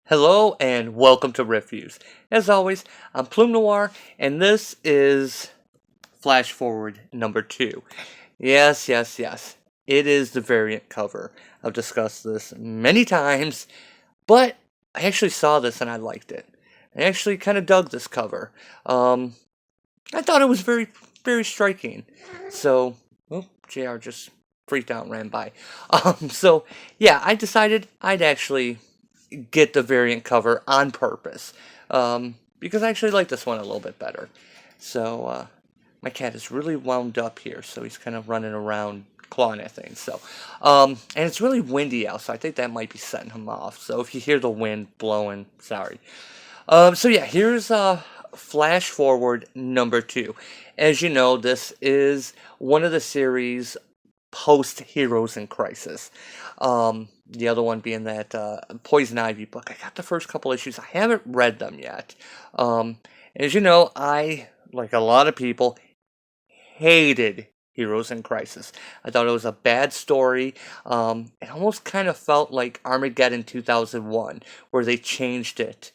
Hello and welcome to Reviews. As always, I'm Plume Noir, and this is Flash Forward number 2. Yes, yes, yes. It is the variant cover. I've discussed this many times, but I actually saw this and I liked it. I actually kind of dug this cover. I thought it was very, very striking. So, oh, JR just freaked out and ran by. So yeah, I decided I'd actually get the variant cover on purpose because I actually like this one a little bit better. So my cat is really wound up here, so he's kind of running around clawing at things. So and it's really windy out, so I think that might be setting him off. So if you hear the wind blowing, sorry. So yeah, here's Flash Forward number 2. As you know, this is one of the series post Heroes in Crisis. The other one being that Poison Ivy book. I got the first couple issues. I haven't read them yet. As you know, I, like a lot of people, hated Heroes in Crisis. I thought it was a bad story. It almost kind of felt like Armageddon 2001, where they changed it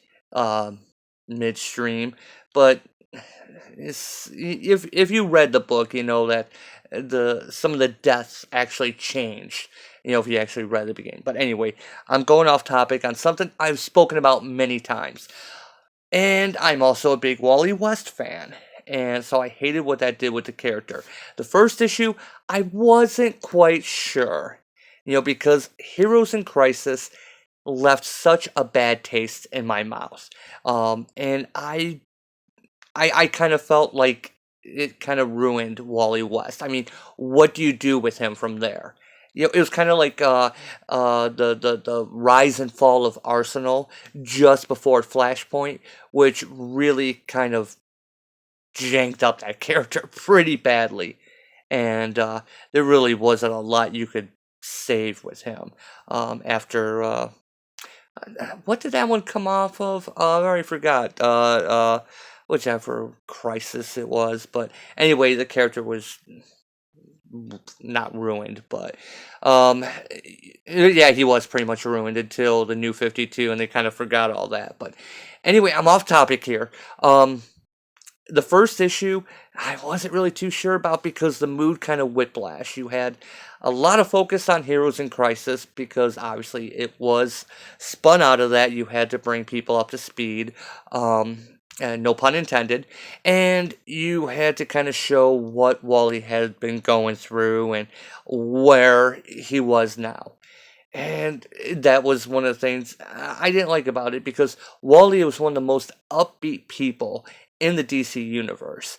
midstream. But if you read the book, you know that some of the deaths actually changed. You know, if you actually read the beginning. But anyway, I'm going off topic on something I've spoken about many times. And I'm also a big Wally West fan. And so I hated what that did with the character. The first issue, I wasn't quite sure. You know, because Heroes in Crisis left such a bad taste in my mouth. And I kind of felt like it kind of ruined Wally West. I mean, what do you do with him from there? You know, it was kind of like the rise and fall of Arsenal just before Flashpoint, which really kind of janked up that character pretty badly, and there really wasn't a lot you could save with him after. What did that one come off of? I already forgot. Whichever crisis it was, but anyway, the character was not ruined, but um, yeah, he was pretty much ruined until the New 52, and they kind of forgot all that. But anyway, I'm off topic here. The first issue, I wasn't really too sure about because the mood kind of whiplash. You had a lot of focus on Heroes in Crisis because obviously it was spun out of that. You had to bring people up to speed, and no pun intended. And you had to kind of show what Wally had been going through and where he was now. And that was one of the things I didn't like about it because Wally was one of the most upbeat people in the DC universe.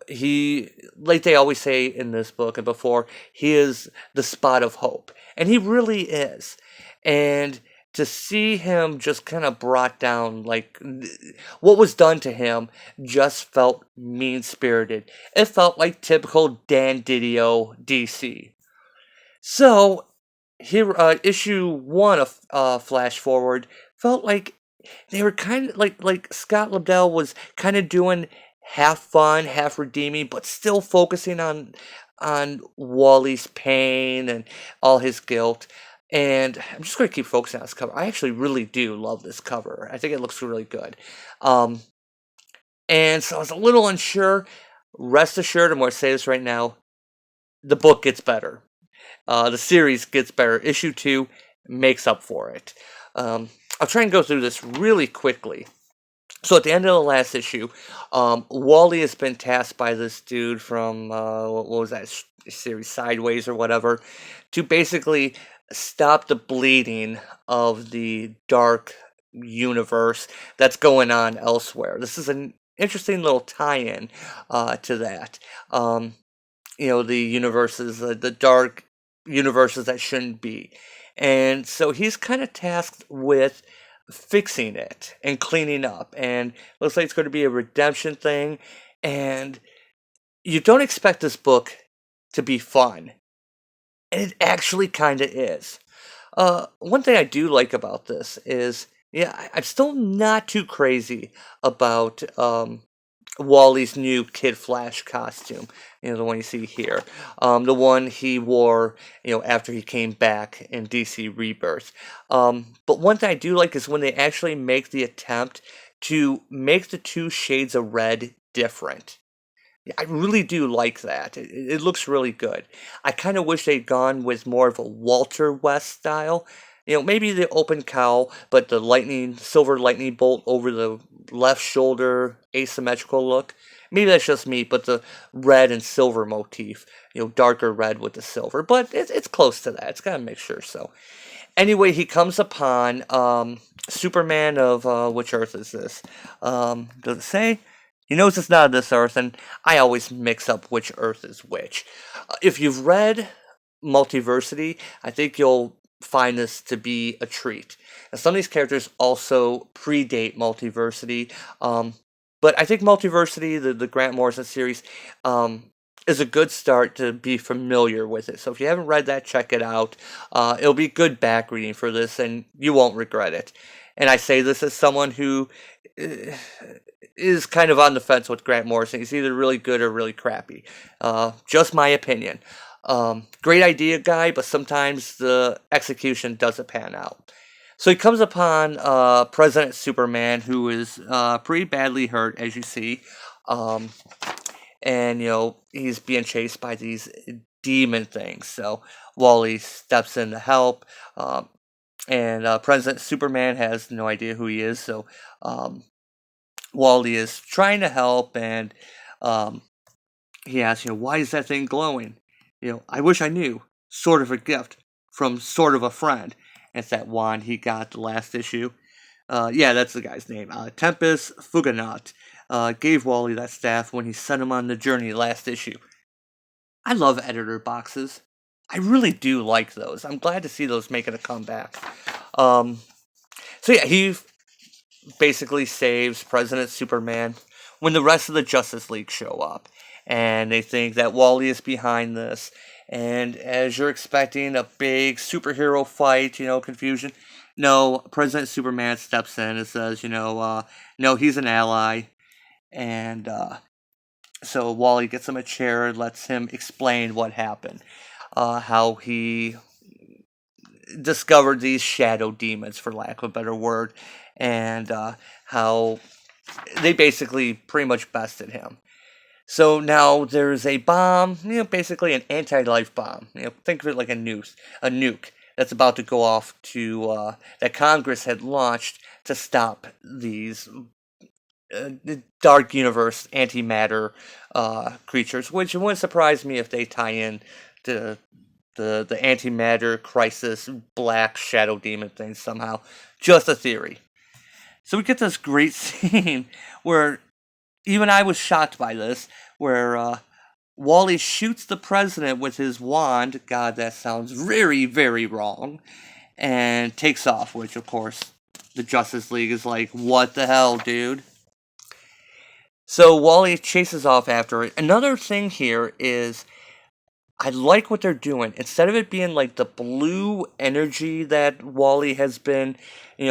He, like they always say in this book and before, he is the spot of hope. And he really is. And to see him just kind of brought down, like, what was done to him just felt mean spirited. It felt like typical Dan Didio DC. So, here issue 1 of Flash Forward felt like they were kind of like Scott Lobdell was kind of doing half fun, half redeeming, but still focusing on Wally's pain and all his guilt. And I'm just going to keep focusing on this cover. I actually really do love this cover. I think it looks really good. Um, and so I was a little unsure. Rest assured, I'm going to say this right now. The book gets better. The series gets better. Issue 2 makes up for it. I'll try and go through this really quickly. So at the end of the last issue, Wally has been tasked by this dude from, what was that series, Sideways or whatever, to basically stop the bleeding of the dark universe that's going on elsewhere. This is an interesting little tie-in to that. You know, the universes, the dark universes that shouldn't be. And so he's kind of tasked with fixing it and cleaning up. And looks like it's going to be a redemption thing. And you don't expect this book to be fun. And it actually kind of is. One thing I do like about this is, yeah, I'm still not too crazy about Wally's new Kid Flash costume, the one you see here, the one he wore, after he came back in DC Rebirth. But one thing I do like is when they actually make the attempt to make the two shades of red different. I really do like that. It looks really good. I kind of wish they'd gone with more of a Walter West style. Maybe the open cowl, but the silver lightning bolt over the left shoulder, asymmetrical look. Maybe that's just me, but the red and silver motif, darker red with the silver. But it's close to that. It's got a mixture, so. Anyway, he comes upon Superman of, which Earth is this? Does it say? He knows it's not this Earth, and I always mix up which Earth is which. If you've read Multiversity, I think you'll find this to be a treat. And some of these characters also predate Multiversity, but I think Multiversity, the Grant Morrison series, is a good start to be familiar with it. So if you haven't read that, check it out. It'll be good back reading for this, and you won't regret it. And I say this as someone who is kind of on the fence with Grant Morrison. He's either really good or really crappy. Just my opinion. Great idea, guy, but sometimes the execution doesn't pan out. So he comes upon President Superman, who is pretty badly hurt, as you see. And, he's being chased by these demon things. So Wally steps in to help. And President Superman has no idea who he is. So Wally is trying to help, and he asks, why is that thing glowing? I wish I knew. Sort of a gift from sort of a friend. And it's that wand he got the last issue. Yeah, that's the guy's name. Tempest Fuganot gave Wally that staff when he sent him on the journey last issue. I love editor boxes. I really do like those. I'm glad to see those making a comeback. So yeah, he basically saves President Superman when the rest of the Justice League show up. And they think that Wally is behind this. And as you're expecting a big superhero fight, confusion, no, President Superman steps in and says, no, he's an ally. And so Wally gets him a chair and lets him explain what happened. How he discovered these shadow demons, for lack of a better word. And how they basically pretty much bested him. So now there's a bomb, basically an anti-life bomb. Think of it like a nuke that's about to go off to that Congress had launched to stop these dark universe antimatter creatures, which wouldn't surprise me if they tie in to the antimatter crisis black shadow demon thing somehow. Just a theory. So we get this great scene where even I was shocked by this, where Wally shoots the president with his wand. God, that sounds very, very wrong. And takes off, which, of course, the Justice League is like, what the hell, dude? So Wally chases off after it. Another thing here is, I like what they're doing. Instead of it being like the blue energy that Wally has been,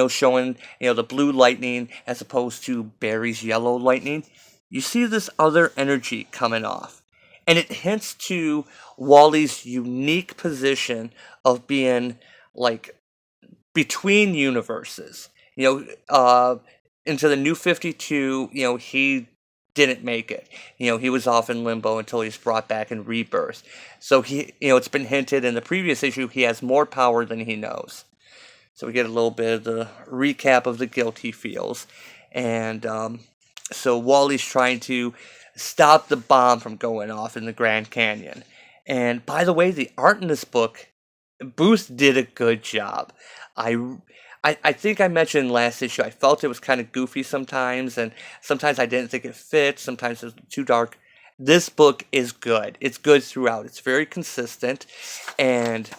showing, the blue lightning as opposed to Barry's yellow lightning, you see this other energy coming off. And it hints to Wally's unique position of being, like, between universes. Into the New 52, he didn't make it. He was off in limbo until he's brought back in Rebirth. So it's been hinted in the previous issue he has more power than he knows. So we get a little bit of the recap of the guilt he feels. And so Wally's trying to stop the bomb from going off in the Grand Canyon. And by the way, the art in this book, Booth did a good job. I think I mentioned last issue, I felt it was kind of goofy sometimes, and sometimes I didn't think it fit, sometimes it was too dark. This book is good. It's good throughout. It's very consistent. And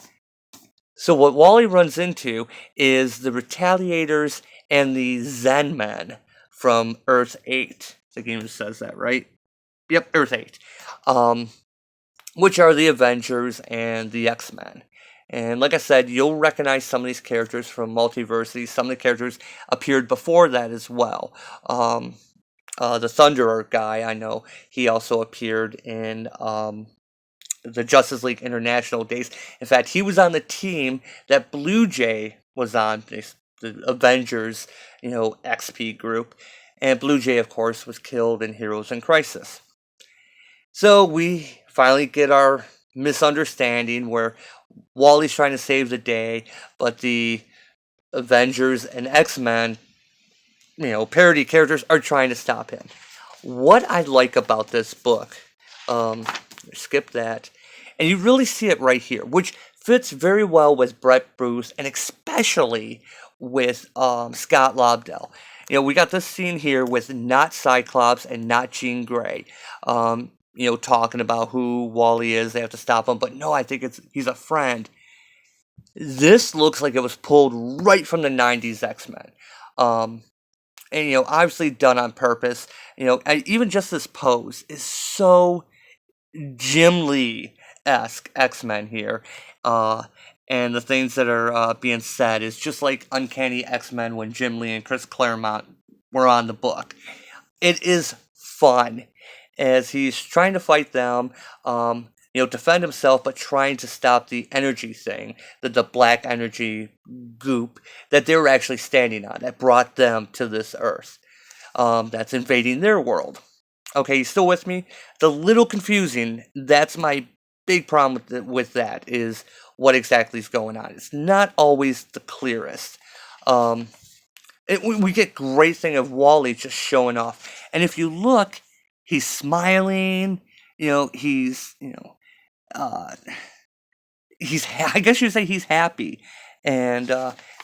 so what Wally runs into is the Retaliators and the Zen Men from Earth 8. The game says that, right? Yep, Earth 8. Which are the Avengers and the X-Men. And like I said, you'll recognize some of these characters from Multiversity. Some of the characters appeared before that as well. the Thunderer guy, I know he also appeared in the Justice League International days. In fact, he was on the team that Blue Jay was on, the Avengers, XP group. And Blue Jay, of course, was killed in Heroes in Crisis. So we finally get our misunderstanding where Wally's trying to save the day, but the Avengers and X-Men, parody characters are trying to stop him. What I like about this book, um, skip that, and you really see it right here, which fits very well with Brett Bruce and especially with Scott Lobdell. We got this scene here with not Cyclops and not Jean Grey, talking about who Wally is. They have to stop him, but no, I think he's a friend. This looks like it was pulled right from the '90s X-Men. And obviously done on purpose. Even just this pose is so Jim Lee-esque X-Men here, and the things that are being said is just like Uncanny X-Men when Jim Lee and Chris Claremont were on the book. It is fun as he's trying to fight them, defend himself, but trying to stop the energy thing, the black energy goop that they were actually standing on that brought them to this Earth, that's invading their world. Okay, you still with me? It's a little confusing. That's my big problem with that, is what exactly is going on. It's not always the clearest. We get great thing of Wally just showing off. And if you look, he's smiling, he's, I guess you'd say he's happy. And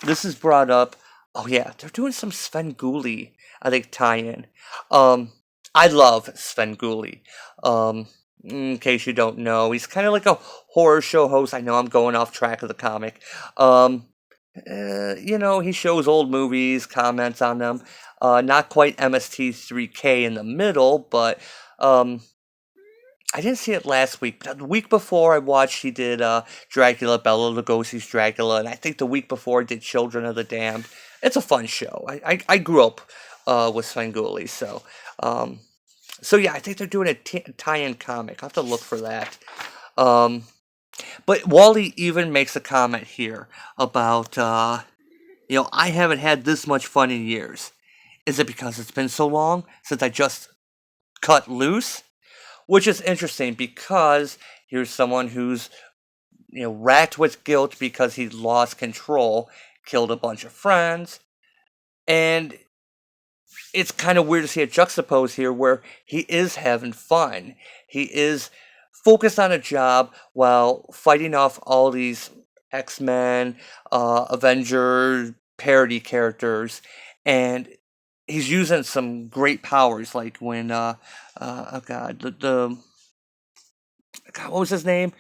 this is brought up, oh yeah, they're doing some Svengoolie, I think, tie-in. I love Svengoolie. In case you don't know, he's kind of like a horror show host. I know I'm going off track of the comic. He shows old movies, comments on them. Not quite MST3K in the middle, but I didn't see it last week. But the week before I watched, he did Dracula, Bela Lugosi's Dracula, and I think the week before he did Children of the Damned. It's a fun show. I grew up with Svengoolie, so yeah, I think they're doing a tie-in comic. I'll have to look for that. But Wally even makes a comment here about, I haven't had this much fun in years. Is it because it's been so long since I just cut loose? Which is interesting because here's someone who's, racked with guilt because he lost control, killed a bunch of friends, and it's kind of weird to see it juxtaposed here where he is having fun. He is focused on a job while fighting off all these X-Men, Avenger parody characters, and he's using some great powers, like when oh god, God, what was his name?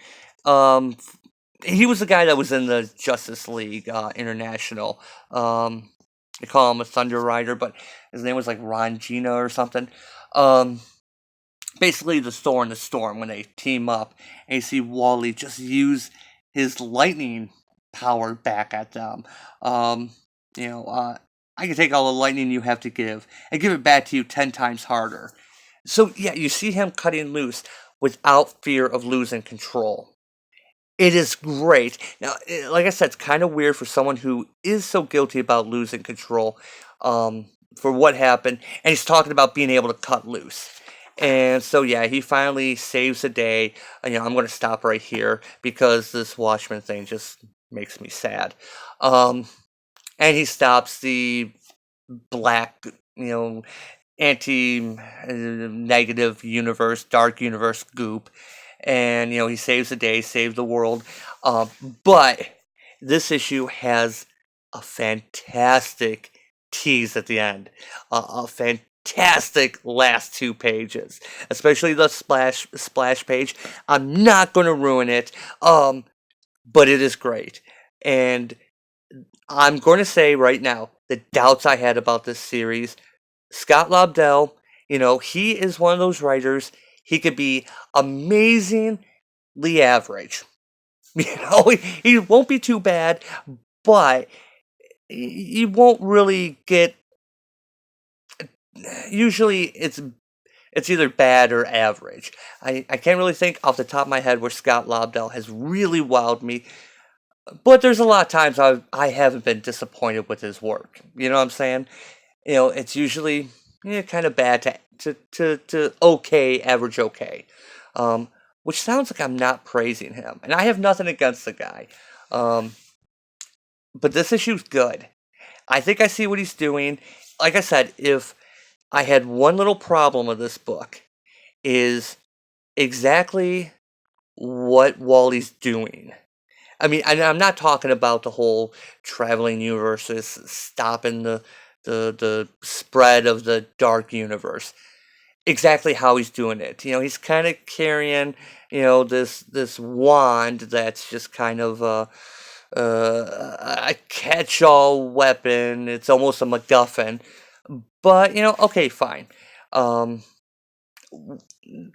He was the guy that was in the Justice League International. They call him a Thunder Rider, but his name was like Ron Gina or something. Basically, the Thor and the Storm, when they team up, and you see Wally just use his lightning power back at them. I can take all the lightning you have to give and give it back to you 10 times harder. So, yeah, you see him cutting loose without fear of losing control. It is great. Now, like I said, it's kind of weird for someone who is so guilty about losing control for what happened, and he's talking about being able to cut loose. And so, yeah, he finally saves the day. I'm going to stop right here because this Watchmen thing just makes me sad. And he stops the black, anti-negative universe, dark universe goop. And, he saves the day, saves the world. But this issue has a fantastic tease at the end. A fantastic last 2 pages. Especially the splash page. I'm not going to ruin it. But it is great. And I'm going to say right now, the doubts I had about this series, Scott Lobdell, he is one of those writers. He could be amazingly average. He won't be too bad, but you won't really get usually it's either bad or average. I can't really think off the top of my head where Scott Lobdell has really wowed me, but there's a lot of times I haven't been disappointed with his work. You know what I'm saying? It's usually kind of bad to okay, average okay. Um, which sounds like I'm not praising him. And I have nothing against the guy. Um, but this issue's good. I think I see what he's doing. Like I said, if I had one little problem with this book, is exactly what Wally's doing. I mean, I'm not talking about the whole traveling universes stopping the spread of the dark universe. Exactly how he's doing it. He's kind of carrying, this wand that's just kind of a catch-all weapon. It's almost a MacGuffin. But okay, fine. Um,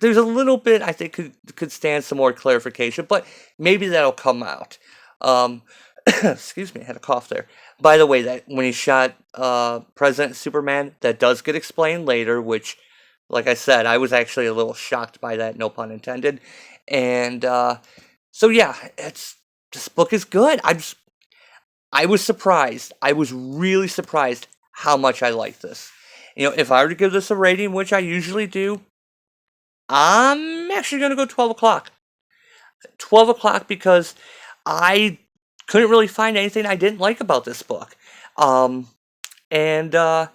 there's a little bit I think could stand some more clarification, but maybe that'll come out. Um, excuse me, I had a cough there. By the way, that when he shot President Superman, that does get explained later, which, like I said, I was actually a little shocked by that, no pun intended. And so yeah, this book is good. I was surprised. I was really surprised how much I like this. If I were to give this a rating, which I usually do, I'm actually going to go 12 o'clock. 12 o'clock because I couldn't really find anything I didn't like about this book. Um, and yeah,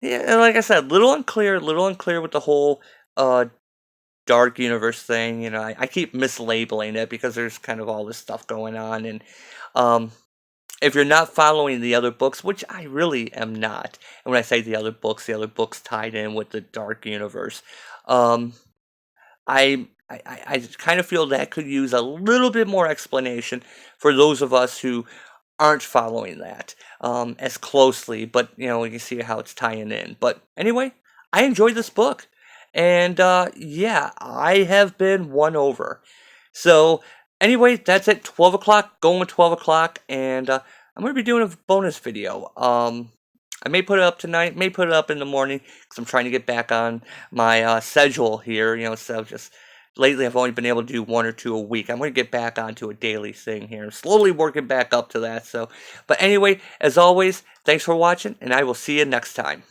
like I said, little unclear with the whole dark universe thing. I keep mislabeling it because there's kind of all this stuff going on. And if you're not following the other books, which I really am not, and when I say the other books tied in with the dark universe, I kind of feel that could use a little bit more explanation for those of us who aren't following that as closely, but you can see how it's tying in. But anyway, I enjoyed this book, and yeah, I have been won over. So anyway, that's it. 12 o'clock, going with 12 o'clock, and I'm going to be doing a bonus video. I may put it up tonight, may put it up in the morning, because I'm trying to get back on my schedule here, instead of just, lately I've only been able to do one or two a week. I'm going to get back onto a daily thing here. I'm slowly working back up to that, but anyway, as always, thanks for watching, and I will see you next time.